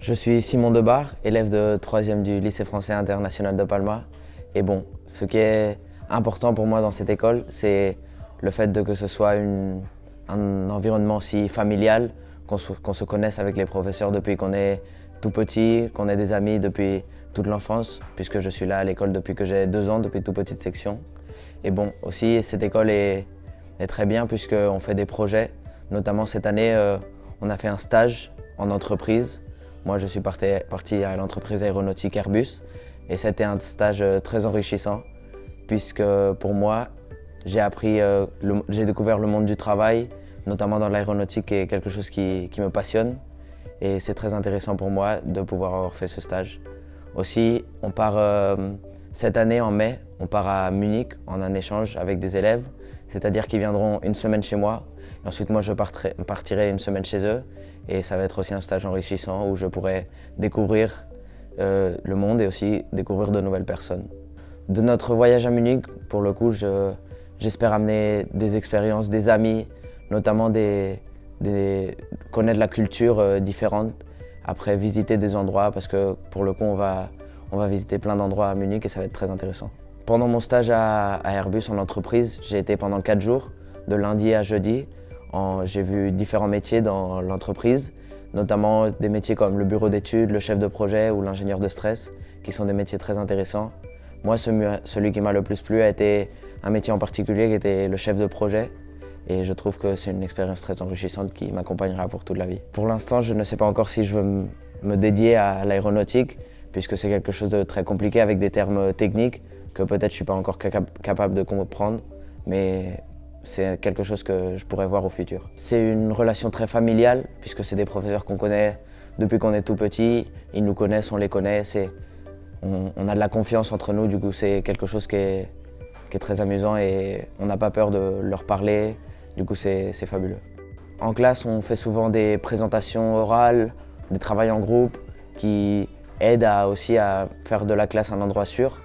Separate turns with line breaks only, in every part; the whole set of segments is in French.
Je suis Simon Debar, élève de 3e du lycée français international de Palma. Et bon, ce qui est important pour moi dans cette école, c'est le fait que ce soit un environnement aussi familial, qu'on se connaisse avec les professeurs depuis qu'on est tout petit, qu'on ait des amis depuis toute l'enfance, puisque je suis là à l'école depuis que j'ai 2 ans, depuis toute petite section. Et bon, aussi cette école est très bien puisqu'on fait des projets. Notamment cette année, on a fait un stage en entreprise. Moi, je suis parti à l'entreprise aéronautique Airbus et c'était un stage très enrichissant puisque pour moi, j'ai découvert le monde du travail, notamment dans l'aéronautique, qui est quelque chose qui me passionne et c'est très intéressant pour moi de pouvoir avoir fait ce stage. Aussi, on part cette année en mai, on part à Munich en un échange avec des élèves, c'est-à-dire qu'ils viendront une semaine chez moi. Et ensuite, moi, je partirai une semaine chez eux. Et ça va être aussi un stage enrichissant où je pourrai découvrir le monde et aussi découvrir de nouvelles personnes. De notre voyage à Munich, pour le coup, j'espère amener des expériences, des amis, notamment connaître la culture différente. Après, visiter des endroits, parce que pour le coup, on va visiter plein d'endroits à Munich et ça va être très intéressant. Pendant mon stage à Airbus en entreprise, j'ai été pendant 4 jours, de lundi à jeudi. J'ai vu différents métiers dans l'entreprise, notamment des métiers comme le bureau d'études, le chef de projet ou l'ingénieur de stress, qui sont des métiers très intéressants. Moi, celui qui m'a le plus plu a été un métier en particulier qui était le chef de projet. Et je trouve que c'est une expérience très enrichissante qui m'accompagnera pour toute la vie. Pour l'instant, je ne sais pas encore si je veux me dédier à l'aéronautique, puisque c'est quelque chose de très compliqué avec des termes techniques que peut-être je ne suis pas encore capable de comprendre, mais c'est quelque chose que je pourrais voir au futur. C'est une relation très familiale, puisque c'est des professeurs qu'on connaît depuis qu'on est tout petit. Ils nous connaissent, on les connaît, on a de la confiance entre nous, du coup c'est quelque chose qui est très amusant et on n'a pas peur de leur parler, du coup c'est fabuleux. En classe, on fait souvent des présentations orales, des travaux en groupe qui aident aussi à faire de la classe un endroit sûr.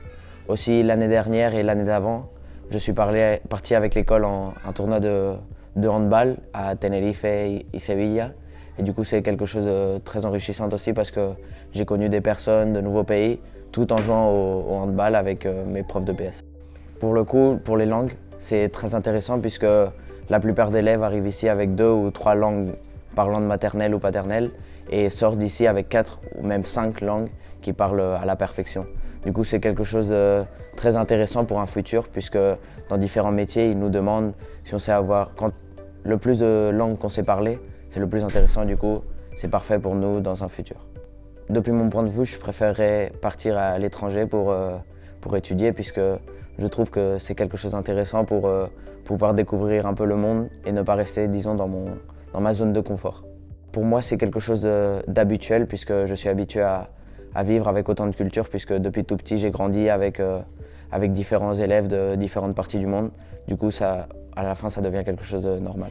Aussi l'année dernière et l'année d'avant, je suis parti avec l'école en un tournoi de handball à Tenerife et Sevilla. Et du coup, c'est quelque chose de très enrichissant aussi parce que j'ai connu des personnes de nouveaux pays tout en jouant au handball avec mes profs de PS. Pour le coup, pour les langues, c'est très intéressant puisque la plupart d'élèves arrivent ici avec 2 ou 3 langues parlant de maternelle ou paternelle et sortent d'ici avec 4 ou même 5 langues qui parlent à la perfection. Du coup, c'est quelque chose de très intéressant pour un futur puisque dans différents métiers, ils nous demandent si on sait avoir le plus de langues qu'on sait parler, c'est le plus intéressant. Du coup, c'est parfait pour nous dans un futur. Depuis mon point de vue, je préférerais partir à l'étranger pour étudier puisque je trouve que c'est quelque chose d'intéressant pour pouvoir découvrir un peu le monde et ne pas rester, disons, dans ma zone de confort. Pour moi, c'est quelque chose d'habituel puisque je suis habitué à vivre avec autant de culture puisque depuis tout petit, j'ai grandi avec différents élèves de différentes parties du monde. Du coup, à la fin, ça devient quelque chose de normal.